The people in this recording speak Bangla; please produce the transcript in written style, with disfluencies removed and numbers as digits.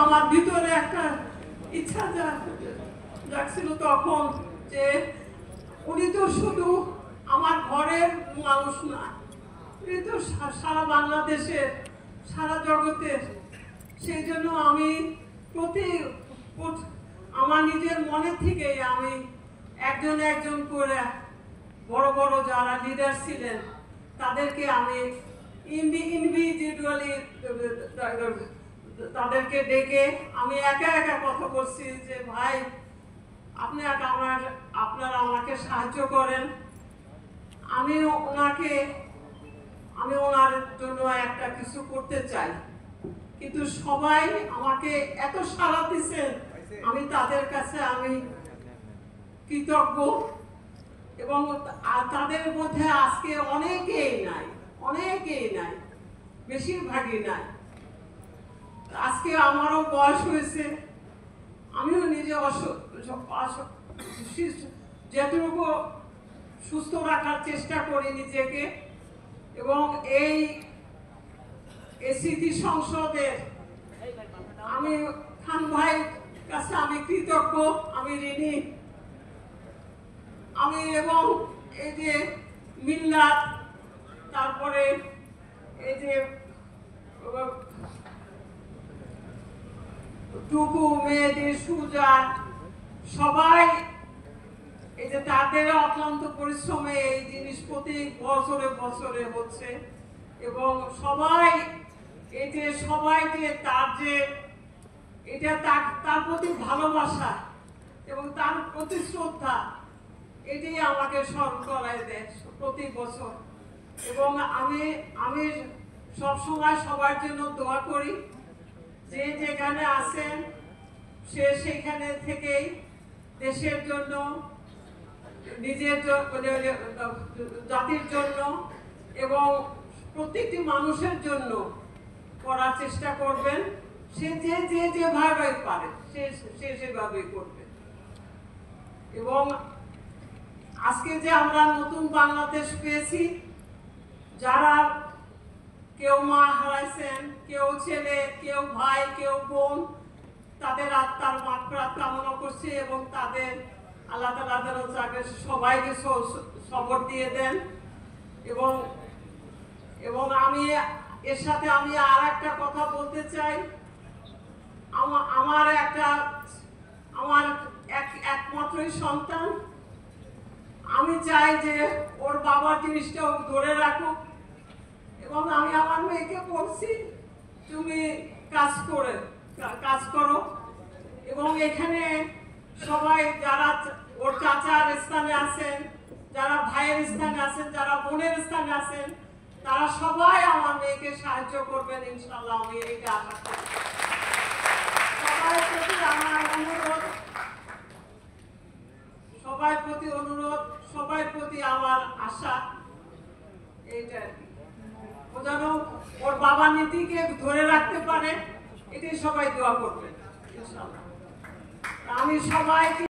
আমার ভিতরে একটা ইচ্ছা জাগছিল তখন যে উনি তো শুধু আমার ঘরের মানুষ না, উনি তো সারা বাংলাদেশের, সারা জগতের। সেই জন্য আমি আমার নিজের মনে থেকে আমি একজন একজন করে বড় বড় যারা লিডার ছিলেন তাদেরকে আমি ইন্ডিভিজুয়ালি তাদেরকে ডেকে আমি একা একা কথা বলছি যে ভাই আপনারা আমাকে সাহায্য করেন, আমি ওনার জন্য একটা কিছু করতে চাই। কিন্তু সবাই আমাকে এত সাড়া দিচ্ছেন, আমি তাদের কাছে আমি কৃতজ্ঞ। এবং তাদের মধ্যে আজকে অনেকেই নাই, বেশিরভাগই নাই। আজকে আমারও বয়স হয়েছে, আমিও নিজে যতটুকু সুস্থ রাখার চেষ্টা করি নিজেকে। এবং এই স্মৃতি সংসদের আমি খান ভাই কাছে আমি কৃতজ্ঞ, আমি ঋণী। এবং এই যে মিল্লাত, তারপরে এই যে টুকু, মেয়েদের, সুজা, সবাই এই যে তাদের অক্লান্ত পরিশ্রমে এই জিনিস প্রতি বছরে বছরে হচ্ছে। এবং সবাই তার প্রতি ভালোবাসা এবং তার প্রতি শ্রদ্ধা, এটাই আমাকে স্মরণ করায় দেয় প্রতি বছর। এবং আমি সবসময় সবার জন্য দোয়া করি, যে যেখানে আছেন সেখানে থেকেই দেশের জন্য, নিজের জাতির জন্য এবং প্রত্যেকটি মানুষের জন্য করার চেষ্টা করবেন। সে যেভাবে পারে সেভাবেই করবে। এবং আজকে যে আমরা নতুন বাংলাদেশ পেয়েছি, যারা কেউ মা হারাইছেন, কেউ ছেলে, কেউ ভাই, কেউ বোন, তাদের আত্মার মাগফিরাত কামনা করছি। এবং তাদের আল্লাহ তাআলা তাদের সবাইকে সবর দিয়ে দেন। এবং আমি এর সাথে আমি আর একটা কথা বলতে চাই। আমার একমাত্রই সন্তান, আমি চাই যে ওর বাবার জিনিসটা ধরে রাখুক। এবং আমি আমার মেয়েকে বলছি, তুমি কাজ করো। এবং এখানে সবাই যারা ওর চাচার স্থানে আছেন, যারা ভাইয়ের স্থানে আছেন, যারা বোনের স্থানে আছেন, তারা সবাই আমার মেয়েকে সাহায্য করবেন ইনশাআল্লাহ। আমি এইটা আশা করি। সবার প্রতি আমার আশা এইটা, ও যেন ওর বাবার নীতিকে ধরে রাখতে পারে, এটাই সবাই দোয়া করবেন ইনশাআল্লাহ। আমি সবাইকে